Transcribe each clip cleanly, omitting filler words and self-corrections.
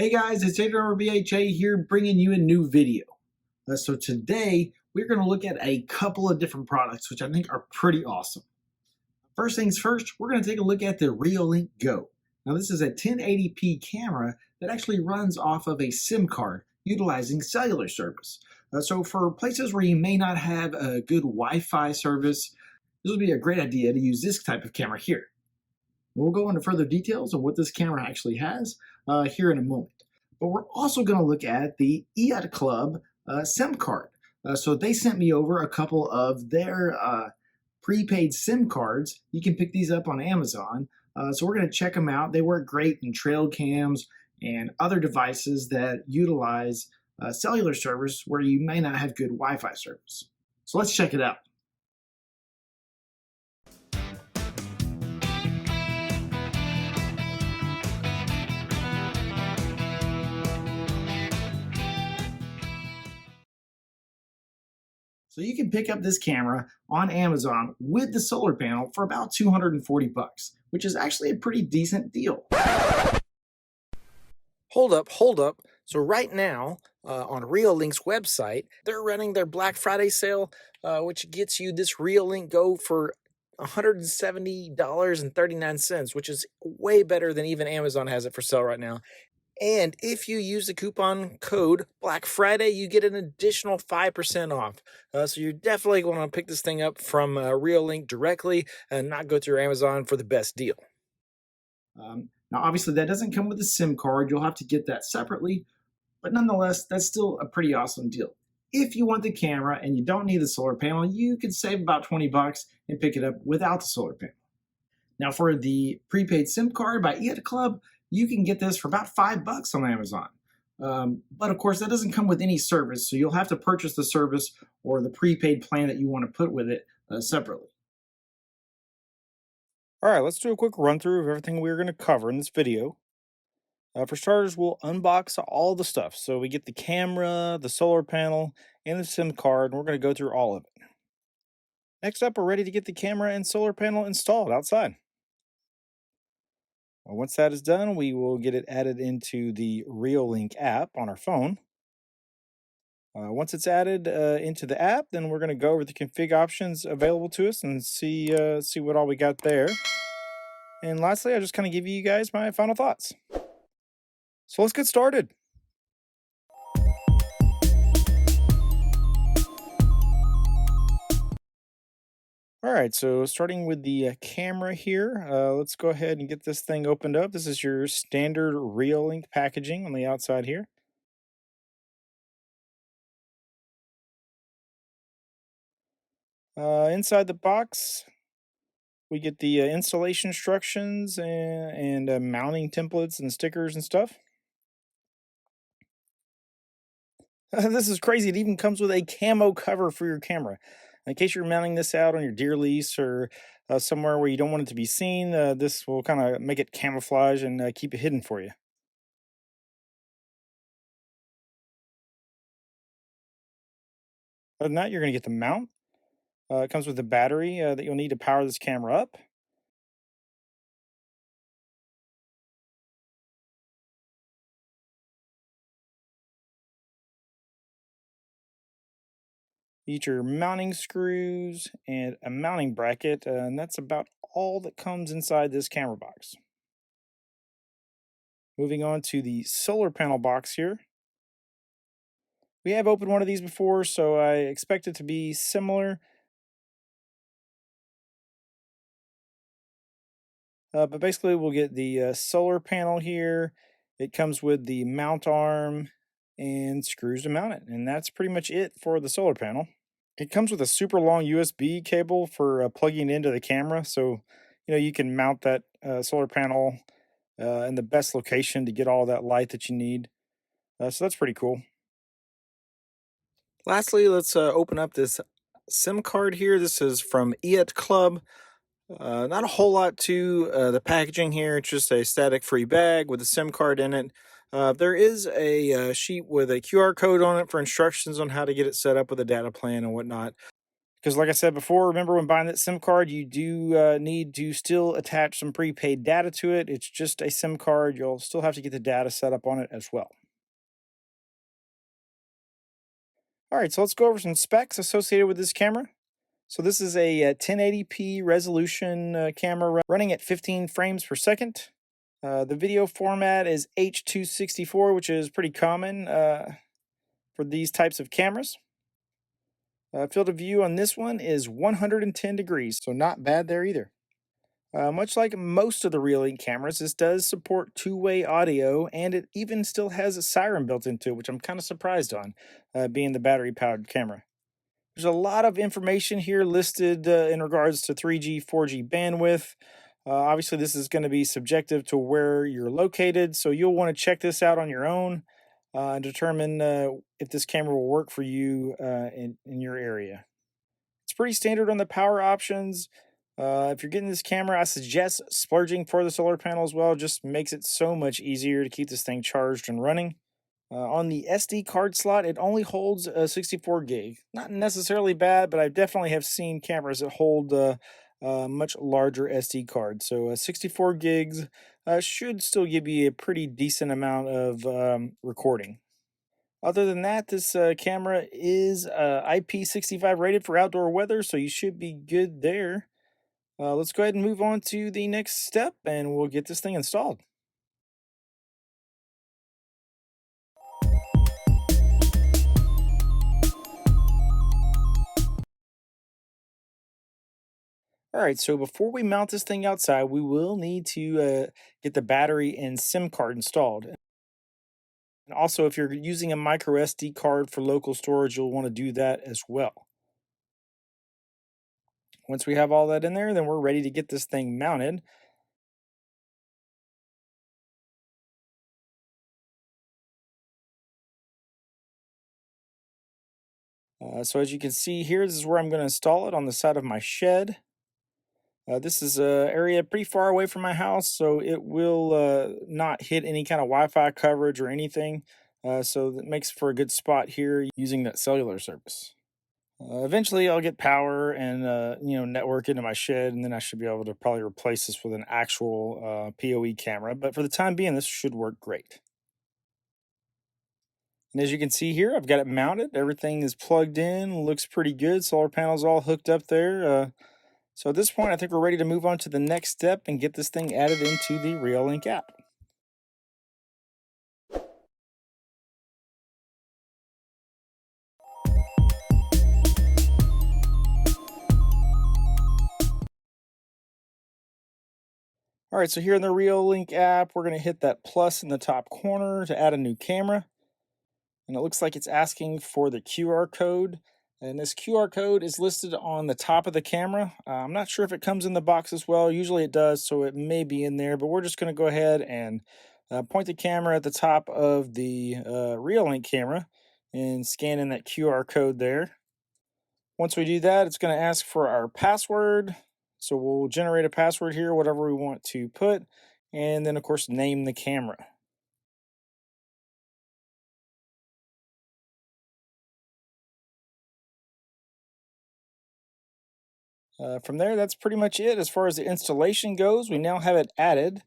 Hey guys, it's BHA here bringing you a new video. So today we're going to look at a couple of different products which I think are pretty awesome. First things first, we're going to take a look at the Reolink Go. Now this is a 1080p camera that actually runs off of a SIM card utilizing cellular service. So for places where you may not have a good Wi-Fi service, this would be a great idea to use this type of camera here. We'll go into further details on what this camera actually has here in a moment. But we're also going to look at the Eiotclub SIM card. So they sent me over a couple of their prepaid SIM cards. You can pick these up on Amazon. So we're going to check them out. They work great in trail cams and other devices that utilize cellular service where you may not have good Wi-Fi service. So let's check it out. So you can pick up this camera on Amazon with the solar panel for about 240 bucks, which is actually a pretty decent deal. Hold up. So right now on Reolink's website, they're running their Black Friday sale, which gets you this Reolink Go for $170.39, which is way better than even Amazon has it for sale right now. And if you use the coupon code Black Friday, you get an additional 5% off. So you're definitely going to pick this thing up from Reolink directly and not go through Amazon for the best deal. Now, obviously, that doesn't come with a SIM card. You'll have to get that separately. But nonetheless, that's still a pretty awesome deal. If you want the camera and you don't need the solar panel, you could save about 20 bucks and pick it up without the solar panel. Now, for the prepaid SIM card by Eiotclub, you can get this for about 5 bucks on Amazon. But of course, that doesn't come with any service, so you'll have to purchase the service or the prepaid plan that you want to put with it separately. All right, let's do a quick run through of everything we're going to cover in this video. For starters, we'll unbox all the stuff. So we get the camera, the solar panel, and the SIM card, and we're going to go through all of it. Next up, we're ready to get the camera and solar panel installed outside. Once that is done, we will get it added into the Reolink app on our phone. Once it's added into the app, then we're going to go over the config options available to us and see what all we got there. And lastly, I'll just kind of give you guys my final thoughts. So let's get started. All right, so starting with the camera here, let's go ahead and get this thing opened up. This is your standard Reolink packaging on the outside here. Inside the box, we get the installation instructions and mounting templates and stickers and stuff. This is crazy. It even comes with a camo cover for your camera. In case you're mounting this out on your deer lease or somewhere where you don't want it to be seen, this will kind of make it camouflage and keep it hidden for you. Other than that, you're going to get the mount. It comes with a battery that you'll need to power this camera up. You get your mounting screws and a mounting bracket, and that's about all that comes inside this camera box. Moving on to the solar panel box here. We have opened one of these before, so I expect it to be similar. But basically, we'll get the solar panel here. It comes with the mount arm and screws to mount it. And that's pretty much it for the solar panel. It comes with a super long USB cable for plugging into the camera. So, you can mount that solar panel in the best location to get all that light that you need. So that's pretty cool. Lastly, let's open up this SIM card here. This is from Eiotclub. Not a whole lot to the packaging here. It's just a static-free bag with a SIM card in it. There is a sheet with a QR code on it for instructions on how to get it set up with a data plan and whatnot. Because like I said before, remember when buying that SIM card, you do need to still attach some prepaid data to it. It's just a SIM card. You'll still have to get the data set up on it as well. All right, so let's go over some specs associated with this camera. So this is a 1080p resolution camera running at 15 frames per second. The video format is H.264, which is pretty common for these types of cameras. Field of view on this one is 110 degrees, so not bad there either. Much like most of the Reolink cameras, this does support two-way audio, and it even still has a siren built into it, which I'm kind of surprised on, being the battery-powered camera. There's a lot of information here listed in regards to 3G, 4G bandwidth. Obviously, this is going to be subjective to where you're located, so you'll want to check this out on your own and determine if this camera will work for you in your area. It's pretty standard on the power options. If you're getting this camera, I suggest splurging for the solar panel as well. Just makes it so much easier to keep this thing charged and running. On the SD card slot, it only holds a 64 gig. Not necessarily bad, but I definitely have seen cameras that hold much larger SD cards. So 64 gigs should still give you a pretty decent amount of recording. Other than that, this camera is IP65 rated for outdoor weather, so you should be good there. Let's go ahead and move on to the next step, and we'll get this thing installed. All right, so before we mount this thing outside, we will need to get the battery and SIM card installed. And also, if you're using a micro SD card for local storage, you'll want to do that as well. Once we have all that in there, then we're ready to get this thing mounted. So as you can see here, this is where I'm going to install it on the side of my shed. This is an area pretty far away from my house, so it will not hit any kind of Wi-Fi coverage or anything. So that makes for a good spot here using that cellular service. Eventually, I'll get power and network into my shed, and then I should be able to probably replace this with an actual PoE camera. But for the time being, this should work great. And as you can see here, I've got it mounted. Everything is plugged in, looks pretty good. Solar panels all hooked up there. So at this point, I think we're ready to move on to the next step and get this thing added into the Reolink app. All right, so here in the Reolink app, we're going to hit that plus in the top corner to add a new camera. And it looks like it's asking for the QR code. And this QR code is listed on the top of the camera. I'm not sure if it comes in the box as well. Usually it does, so it may be in there. But we're just going to go ahead and point the camera at the top of the Reolink camera and scan in that QR code there. Once we do that, it's going to ask for our password. So we'll generate a password here, whatever we want to put. And then, of course, name the camera. From there, that's pretty much it. As far as the installation goes, we now have it added.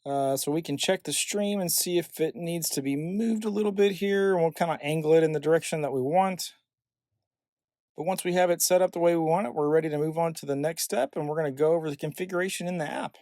So we can check the stream and see if it needs to be moved a little bit here, and we'll kind of angle it in the direction that we want. But once we have it set up the way we want it, we're ready to move on to the next step, and we're going to go over the configuration in the app.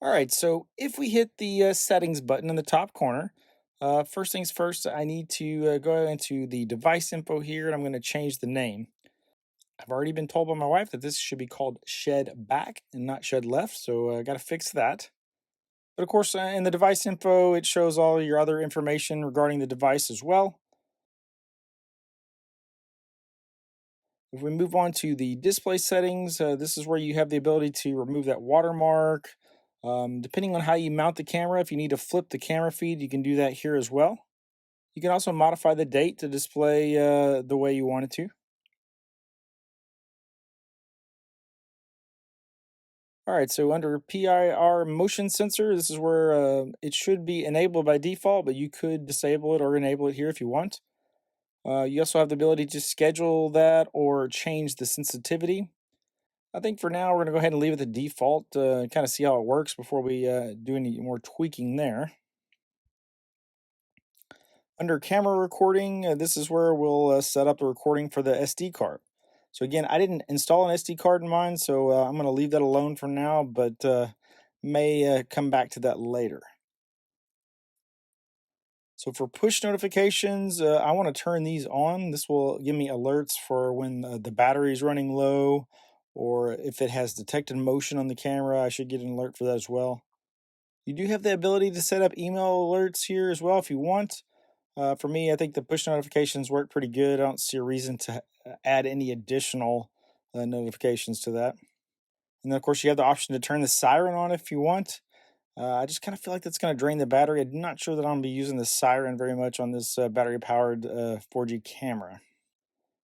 All right, so if we hit the settings button in the top corner, first things first, I need to go into the device info here, and I'm going to change the name. I've already been told by my wife that this should be called Shed Back and not Shed Left, so I got to fix that. But of course, in the device info, it shows all your other information regarding the device as well. If we move on to the display settings, this is where you have the ability to remove that watermark, Depending on how you mount the camera, if you need to flip the camera feed, you can do that here as well. You can also modify the date to display the way you want it to. All right, so under PIR motion sensor, this is where it should be enabled by default, but you could disable it or enable it here if you want. You also have the ability to schedule that or change the sensitivity. I think for now, we're going to go ahead and leave it the default, kind of see how it works before we do any more tweaking there. Under camera recording, this is where we'll set up the recording for the SD card. So again, I didn't install an SD card in mine, so I'm going to leave that alone for now, but may come back to that later. So for push notifications, I want to turn these on. This will give me alerts for when the battery is running low, or if it has detected motion on the camera, I should get an alert for that as well. You do have the ability to set up email alerts here as well if you want. For me, I think the push notifications work pretty good. I don't see a reason to add any additional notifications to that. And then, of course, you have the option to turn the siren on if you want. I just kind of feel like that's going to drain the battery. I'm not sure that I'm going to be using the siren very much on this battery-powered 4G camera.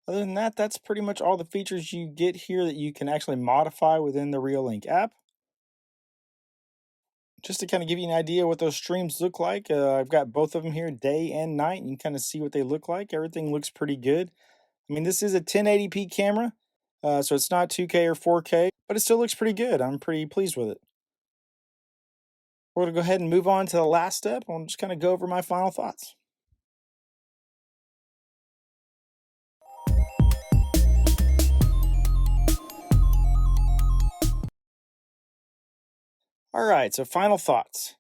Other than that, that's pretty much all the features you get here that you can actually modify within the Reolink app. Just to kind of give you an idea what those streams look like, I've got both of them here, day and night. You can kind of see what they look like. Everything looks pretty good. I mean, this is a 1080p camera, so it's not 2K or 4K, but it still looks pretty good. I'm pretty pleased with it. We're going to go ahead and move on to the last step. I'll just kind of go over my final thoughts. All right, so final thoughts.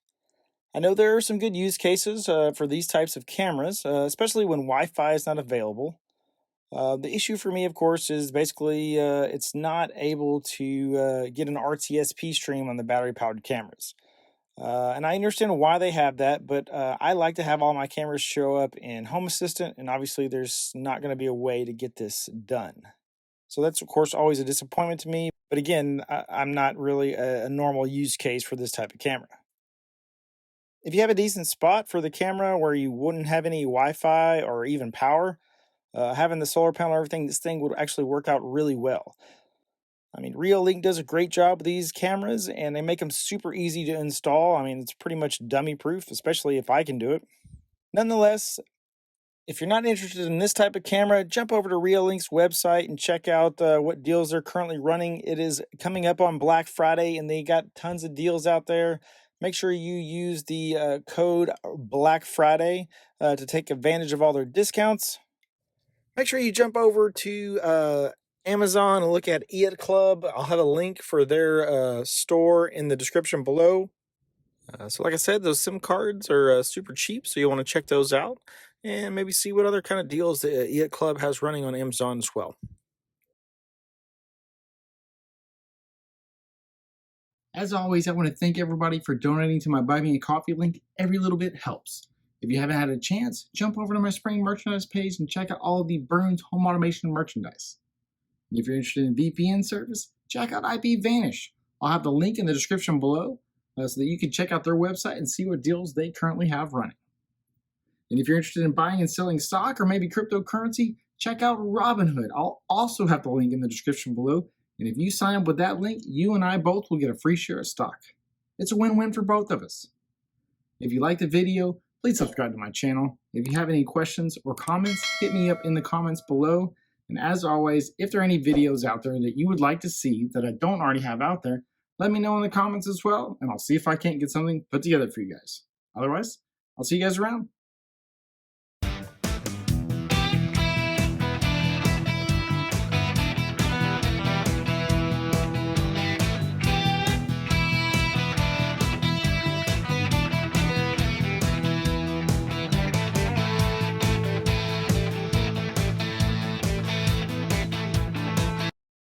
I know there are some good use cases for these types of cameras, especially when Wi-Fi is not available. The issue for me, of course, is basically it's not able to get an RTSP stream on the battery-powered cameras. And I understand why they have that, but I like to have all my cameras show up in Home Assistant, and obviously there's not going to be a way to get this done. So that's, of course, always a disappointment to me. But again, I'm not really a normal use case for this type of camera. If you have a decent spot for the camera where you wouldn't have any Wi-Fi or even power, having the solar panel and everything, this thing would actually work out really well. I mean, Reolink does a great job with these cameras, and they make them super easy to install. I mean, it's pretty much dummy-proof, especially if I can do it. Nonetheless, if you're not interested in this type of camera, jump over to Reolink's website and check out what deals they're currently running. It is coming up on Black Friday, and they got tons of deals out there. Make sure you use the code BLACKFRIDAY to take advantage of all their discounts. Make sure you jump over to Amazon and look at Eiotclub. I'll have a link for their store in the description below. So like I said, those SIM cards are super cheap, so you'll want to check those out and maybe see what other kind of deals the Eiotclub has running on Amazon as well. As always, I want to thank everybody for donating to my Buy Me a Coffee link. Every little bit helps. If you haven't had a chance, jump over to my spring merchandise page and check out all of the Burns home automation merchandise. And if you're interested in VPN service, check out IPVanish. I'll have the link in the description below so that you can check out their website and see what deals they currently have running. And if you're interested in buying and selling stock or maybe cryptocurrency, check out Robinhood. I'll also have the link in the description below. And if you sign up with that link, you and I both will get a free share of stock. It's a win-win for both of us. If you liked the video, please subscribe to my channel. If you have any questions or comments, hit me up in the comments below. And as always, if there are any videos out there that you would like to see that I don't already have out there, let me know in the comments as well, and I'll see if I can't get something put together for you guys. Otherwise, I'll see you guys around.